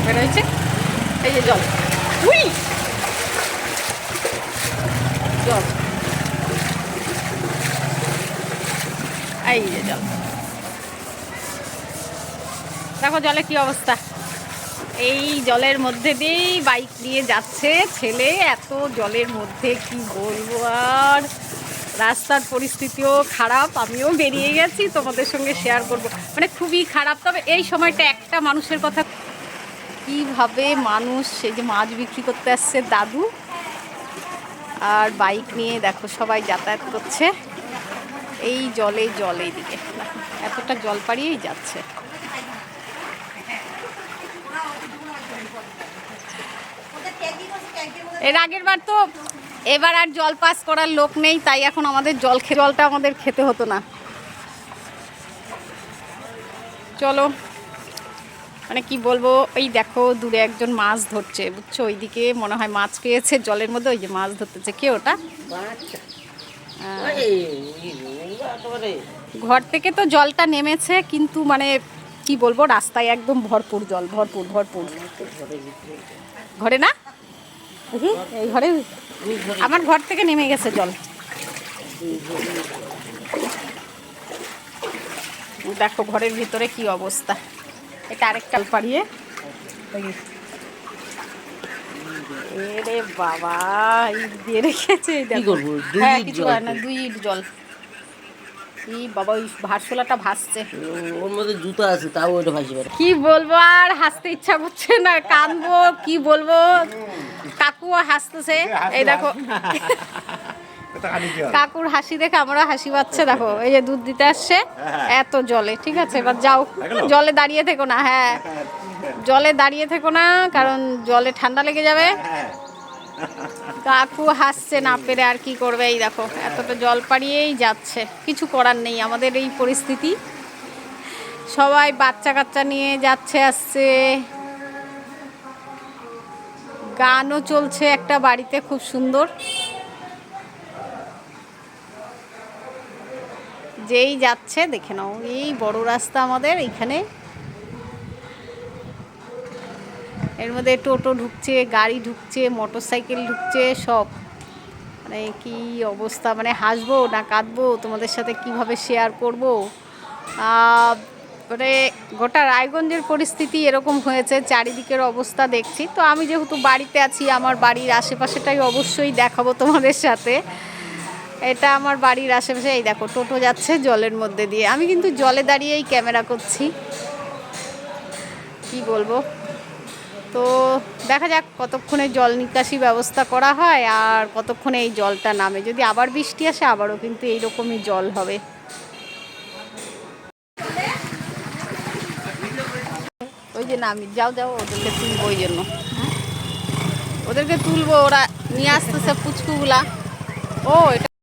বের হয়েছে। এই যে জল, উই জল, এই যে জল, দেখো জলে কি অবস্থা। এই জলের মধ্যে দিয়েই বাইক নিয়ে যাচ্ছে ছেলে, এত জলের মধ্যে কি বলবো। আর রাস্তার পরিস্থিতিও খারাপ, আমিও বেরিয়ে গেছি, তোমাদের সঙ্গে শেয়ার করব, মানে খুবই খারাপ। তবে এই সময়টা একটা মানুষের কথা, কিভাবে মানুষ এই যে মাছ বিক্রি করতে আসছে দাদু, আর বাইক নিয়ে দেখো সবাই যাতায়াত করছে এই জলে, জল এইদিকে এতটা জল পাড়িয়েই যাচ্ছে। এর আগের বার তো, এবার আর জল পাস করার লোক নেই, তাই এখন আমাদের জলটা আমাদের খেতে হতো না। চলো, মানে কি বলবো, এই দেখো দূরে একজন মাছ ধরছে, বুঝছো, ওইদিকে মনে হয় মাছ পেয়েছে জলের মধ্যে, ওই যে মাছ ধরতেছে। কে ওটা? ঘর থেকে তো জলটা নেমেছে, কিন্তু মানে কি বলবো, রাস্তায় একদম ভরপুর জল, ভরপুর ভরপুর। ঘরে না, এই ঘরে, আমার ঘর থেকে নেমে গেছে জল। দেখো ঘরের ভিতরে কি অবস্থা। এটা আরেকটা পাড়িয়ে, এরে বাবা ইট দিয়ে রেখেছে। হ্যাঁ কিছু হয় না, 2 ইট জল। কি বাবা, ওই ভারসোলাটা ভাসছে, ওর মধ্যে জুতো আছে, তাও ওটা ভাসবে। কি বলবো, আর হাসতে ইচ্ছা করছে না, কাঁদবো, কি বলবো। কাকুও হাসতেছে, এই দেখো কাকুর হাসি দেখে আমরা হাসি পাচ্ছে। দেখো এই যে দুধ দিতে আসছে এত জলে, ঠিক আছে এবার যাও, জলে দাঁড়িয়ে থেকো না। হ্যাঁ জলে দাঁড়িয়ে থেকো না, কারণ জলে ঠান্ডা লেগে যাবে। কাকু হাসছে না পেরে, আর কি করবে, এই দেখো এতটা জল পাড়িয়েই যাচ্ছে, কিছু করার নেই আমাদের এই পরিস্থিতি। সবাই বাচ্চা কাচ্চা নিয়ে যাচ্ছে আসছে, গানও চলছে একটা বাড়িতে খুব সুন্দর। যেই যাচ্ছে দেখে নাও, এই বড় রাস্তা আমাদের এইখানে, এর মধ্যে টোটো ঢুকছে, গাড়ি ঢুকছে, মোটর সাইকেল ঢুকছে, সব। মানে কি অবস্থা, মানে হাসবো না কাঁদবো, তোমাদের সাথে কিভাবে শেয়ার করব। মানে গোটা রায়গঞ্জের পরিস্থিতি এরকম হয়েছে, চারিদিকের অবস্থা দেখছি। তো আমি যেহেতু বাড়িতে আছি, আমার বাড়ির আশেপাশেটাই অবশ্যই দেখাবো তোমাদের সাথে। এটা আমার বাড়ির আশেপাশে, এই দেখো টোটো যাচ্ছে জলের মধ্যে দিয়ে, আমি কিন্তু জলে দাঁড়িয়েই ক্যামেরা করছি, কি বলবো। তো দেখা যাক কতক্ষণে জল নিকাশি ব্যবস্থা করা হয়, আর কতক্ষণে এই জলটা নামে। যদি আবার বৃষ্টি আসে, আবারও কিন্তু এইরকমই জল হবে। ওই যে নামি, যাও যাও, ওদেরকে তুলবো, ওই জন্য ওদেরকে তুলবো, ওরা নিয়ে আসতেছে পুচকুগুলা। ও এটা